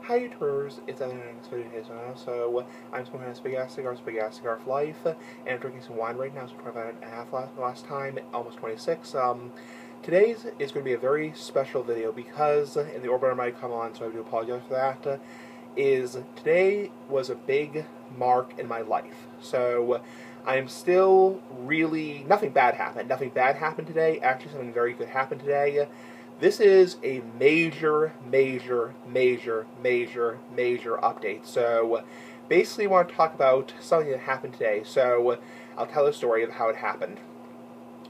Hi YouTubers, it's Evan in this video today. So I'm smoking a big ass cigar for life, and I'm drinking some wine right now. So 25 and a half last time, almost 26. Today's is going to be a very special video because, and the orbiter might come on, so I do apologize for that. Today was a big mark in my life. So I'm still really, nothing bad happened. Nothing bad happened today. Actually, something very good happened today. This is a major update. So basically I want to talk about something that happened today. So I'll tell a story of how it happened.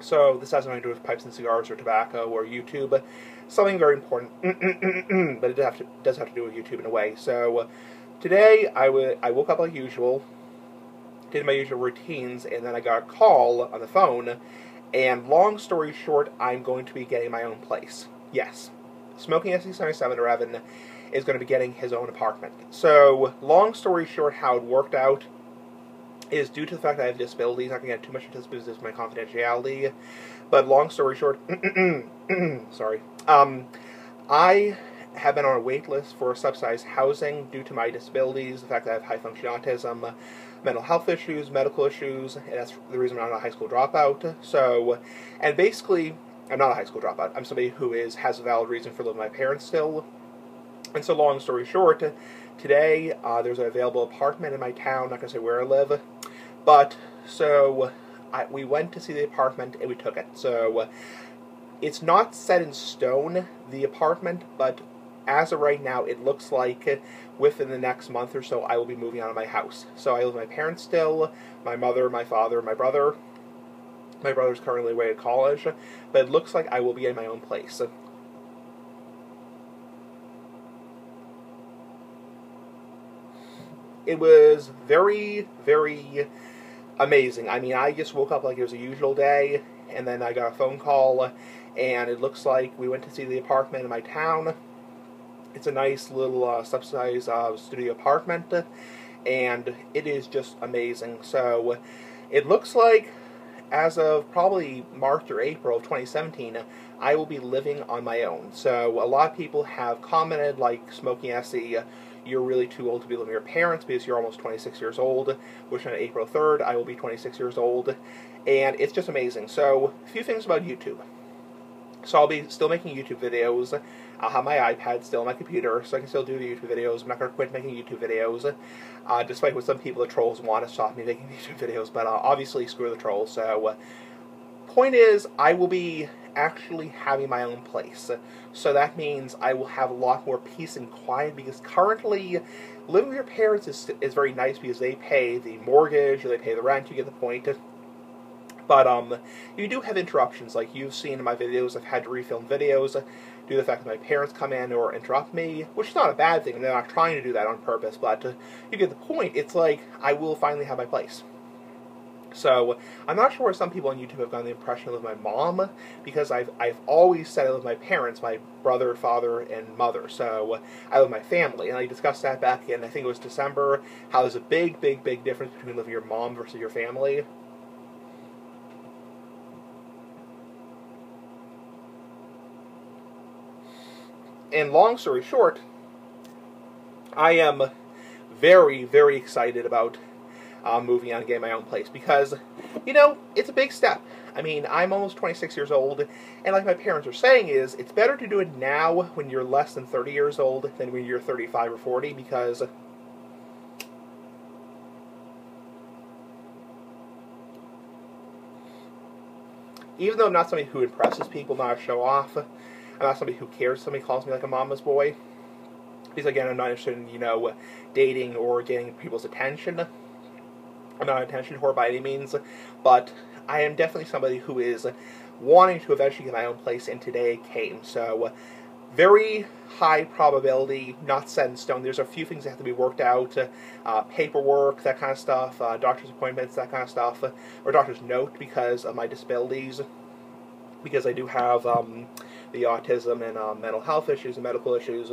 So this has nothing to do with pipes and cigars or tobacco or YouTube. Something very important, but it does have to do with YouTube in a way. So today I woke up like usual, did my usual routines, and then I got a call on the phone. And long story short, I'm going to be getting my own place. Yes, Smoking SC77 or Evan is going to be getting his own apartment. So, long story short, how it worked out is due to the fact that I have disabilities. I'm not going to get too much into this because this is my confidentiality. But long story short, sorry. I have been on a wait list for subsidized housing due to my disabilities, the fact that I have high-function autism, mental health issues, medical issues, and that's the reason I'm not a high school dropout. So, and basically, I'm not a high school dropout. I'm somebody who has a valid reason for living with my parents still. And so, long story short, today there's an available apartment in my town. I'm not going to say where I live, but so we went to see the apartment and we took it. So it's not set in stone, the apartment, but as of right now, it looks like within the next month or so, I will be moving out of my house. So I live with my parents still, my mother, my father, my brother. My brother's currently away at college, but it looks like I will be in my own place. It was very amazing. I mean, I just woke up like it was a usual day, and then I got a phone call, and it looks like we went to see the apartment in my town. It's a nice little subsidized studio apartment, and it is just amazing. So it looks like as of probably March or April of 2017, I will be living on my own. So a lot of people have commented, like Smoking SE, you're really too old to be living with your parents because you're almost 26 years old, which on April 3rd, I will be 26 years old. And it's just amazing. So a few things about YouTube. So I'll be still making YouTube videos. I'll have my iPad still on my computer, so I can still do the YouTube videos. I'm not going to quit making YouTube videos, despite what some people, the trolls, want to stop me making YouTube videos. But obviously, screw the trolls. So, point is, I will be actually having my own place. So that means I will have a lot more peace and quiet, because currently, living with your parents is very nice because they pay the mortgage, or they pay the rent, you get the point. But you do have interruptions, like you've seen in my videos. I've had to refilm videos due to the fact that my parents come in or interrupt me, which is not a bad thing. They're not trying to do that on purpose, but you get the point. It's like I will finally have my place. So I'm not sure if some people on YouTube have gotten the impression of my mom, because I've always said I live with my parents, my brother, father, and mother. So I live with my family, and I discussed that back in, I think it was December, how there's a big difference between living with your mom versus your family. And long story short, I am very excited about moving on and getting my own place, because, you know, it's a big step. I mean, I'm almost 26 years old, and like my parents are saying is, it's better to do it now when you're less than 30 years old than when you're 35 or 40, because even though I'm not somebody who impresses people, not a show-off, I'm not somebody who cares if somebody calls me like a mama's boy. Because, again, I'm not interested in, you know, dating or getting people's attention. I'm not an attention whore by any means. But I am definitely somebody who is wanting to eventually get my own place, and today came. So, very high probability, not set in stone. There's a few things that have to be worked out. Paperwork, that kind of stuff. Doctor's appointments, that kind of stuff. Or doctor's note because of my disabilities. Because I do have the autism and mental health issues and medical issues.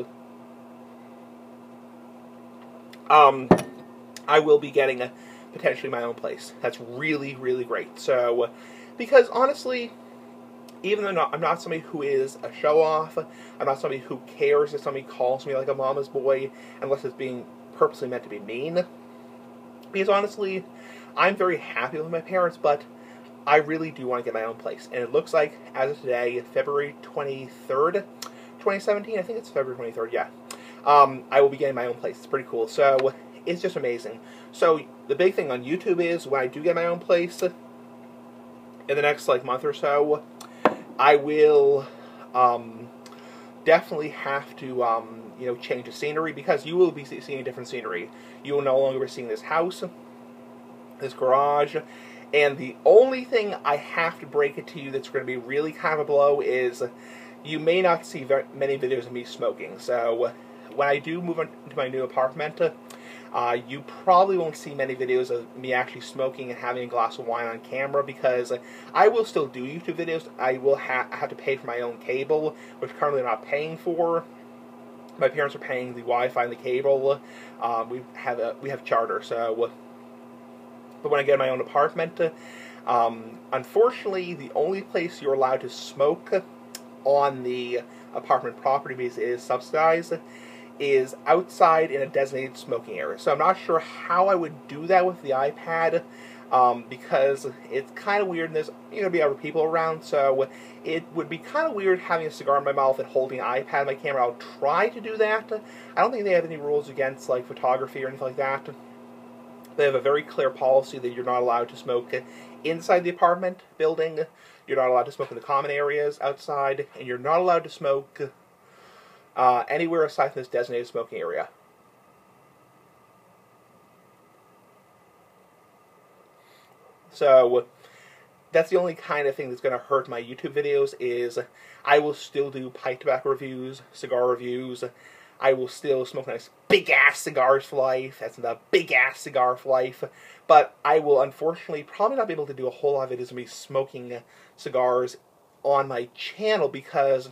I will be getting potentially my own place. That's really great. So, because honestly, even though I'm not somebody who is a show-off, I'm not somebody who cares if somebody calls me like a mama's boy, unless it's being purposely meant to be mean. Because honestly, I'm very happy with my parents, but I really do want to get my own place. And it looks like, as of today, February 23rd, 2017, I think it's February 23rd, yeah. I will be getting my own place. It's pretty cool. So, it's just amazing. So, the big thing on YouTube is, when I do get my own place, in the next, month or so, I will, definitely have to, change the scenery, because you will be seeing different scenery. You will no longer be seeing this house, this garage, and the only thing I have to break it to you that's going to be really kind of a blow is you may not see very many videos of me smoking. So when I do move into my new apartment, you probably won't see many videos of me actually smoking and having a glass of wine on camera, because I will still do YouTube videos. I will have to pay for my own cable, which currently I'm not paying for. My parents are paying the Wi-Fi and the cable. We have Charter, so. But when I get my own apartment, unfortunately, the only place you're allowed to smoke on the apartment property, because it is subsidized, is outside in a designated smoking area. So I'm not sure how I would do that with the iPad, because it's kind of weird, and there's going to be other people around, so it would be kind of weird having a cigar in my mouth and holding an iPad in my camera. I'll try to do that. I don't think they have any rules against photography or anything like that. They have a very clear policy that you're not allowed to smoke inside the apartment building, you're not allowed to smoke in the common areas outside, and you're not allowed to smoke anywhere aside from this designated smoking area. So that's the only kind of thing that's going to hurt my YouTube videos. Is I will still do pipe tobacco reviews, cigar reviews. I will still smoke nice big-ass cigars for life. That's the big-ass cigar for life. But I will, unfortunately, probably not be able to do a whole lot of videos of me smoking cigars on my channel, because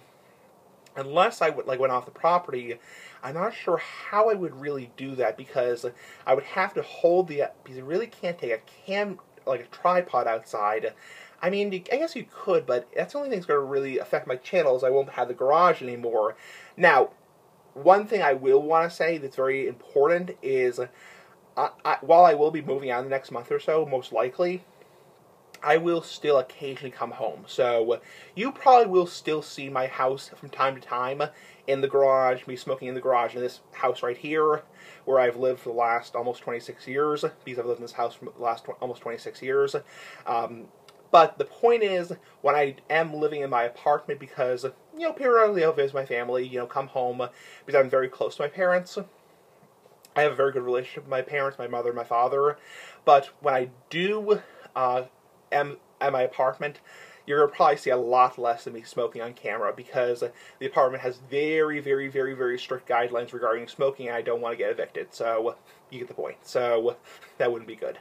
unless I went off the property, I'm not sure how I would really do that, because I would have to hold because you really can't take a tripod outside. I mean, I guess you could, but that's the only thing that's going to really affect my channel, is I won't have the garage anymore. Now, one thing I will want to say that's very important is, while I will be moving out in the next month or so, most likely, I will still occasionally come home. So you probably will still see my house from time to time in the garage, me smoking in the garage, in this house right here, where I've lived for the last almost 26 years, because I've lived in this house for the last almost 26 years. But the point is, when I am living in my apartment, because, periodically I'll visit my family, come home, because I'm very close to my parents. I have a very good relationship with my parents, my mother, my father. But when I do am at my apartment, you're going to probably see a lot less of me smoking on camera, because the apartment has very, very, very, very strict guidelines regarding smoking, and I don't want to get evicted. So, you get the point. So, that wouldn't be good.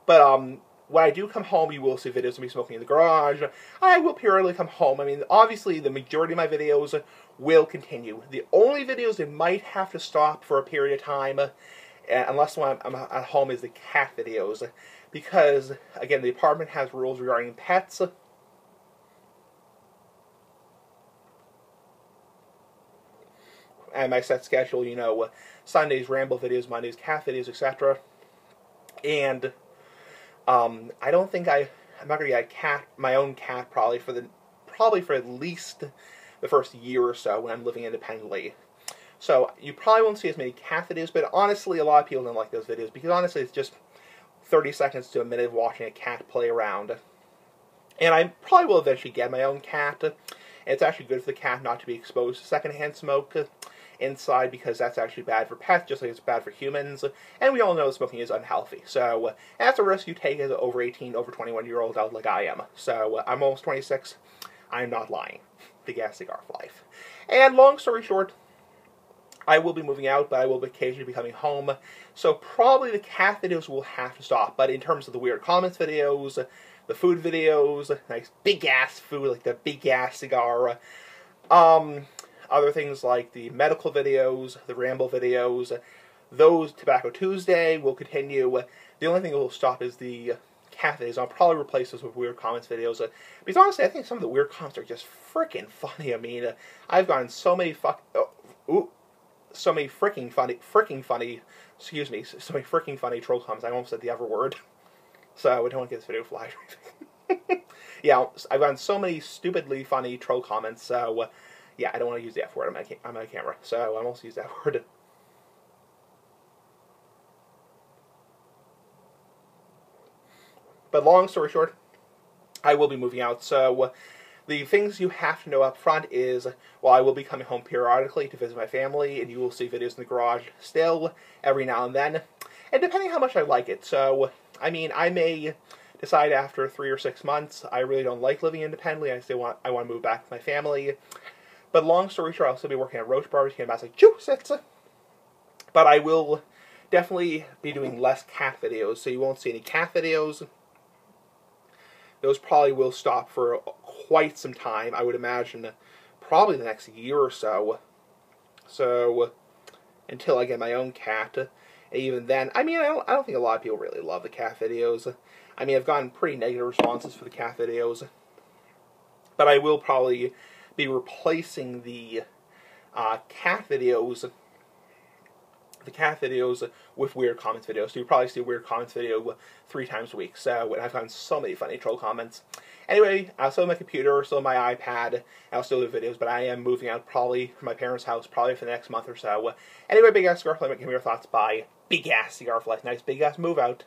But, when I do come home, you will see videos of me smoking in the garage. I will periodically come home. I mean, obviously, the majority of my videos will continue. The only videos that might have to stop for a period of time, unless when I'm at home, is the cat videos. Because, again, the apartment has rules regarding pets. And my set schedule, Sundays ramble videos, Mondays cat videos, etc. And I don't think I'm not gonna get my own cat probably for at least the first year or so when I'm living independently. So you probably won't see as many cat videos, but honestly, a lot of people don't like those videos, because honestly, it's just 30 seconds to a minute of watching a cat play around. And I probably will eventually get my own cat. And it's actually good for the cat not to be exposed to secondhand smoke inside, because that's actually bad for pets, just like it's bad for humans. And we all know smoking is unhealthy. So that's a risk you take as an over 18, over 21-year-old adult like I am. So I'm almost 26. I'm not lying. Big ass cigar for life. And long story short, I will be moving out, but I will occasionally be coming home. So probably the cat videos will have to stop. But in terms of the weird comments videos, the food videos, nice big ass food, like the big ass cigar, other things like the medical videos, the ramble videos, those Tobacco Tuesday will continue. The only thing that will stop is the cat videos. I'll probably replace those with weird comments videos. Because honestly, I think some of the weird comments are just freaking funny. I mean, I've gotten so many so many freaking funny, excuse me, so many freaking funny troll comments. I almost said the other word. So I don't want to get this video flagged or anything. Yeah, I've gotten so many stupidly funny troll comments, so yeah, I don't want to use the F word on my camera, so I almost use that word. But long story short, I will be moving out, so the things you have to know up front is, well, I will be coming home periodically to visit my family, and you will see videos in the garage still, every now and then, and depending how much I like it. So, I mean, I may decide after 3 or 6 months, I really don't like living independently, I want to move back to my family. But long story short, I'll still be working at Roach Barbecue in Massachusetts, but I will definitely be doing less cat videos, so you won't see any cat videos. Those probably will stop for quite some time, I would imagine, probably the next year or so. So, until I get my own cat. And even then, I mean, I don't think a lot of people really love the cat videos. I mean, I've gotten pretty negative responses for the cat videos. But I will probably be replacing the cat videos with weird comments videos. So you'll probably see a weird comments video 3 times a week. So, and I've gotten so many funny troll comments. Anyway, I'll still have my computer, still have my iPad, and I'll still do videos, but I am moving out probably from my parents' house probably for the next month or so. Anyway, Big Ass Cigar, let me give me your thoughts by Big Ass Cigar for Life. Nice Big Ass move out.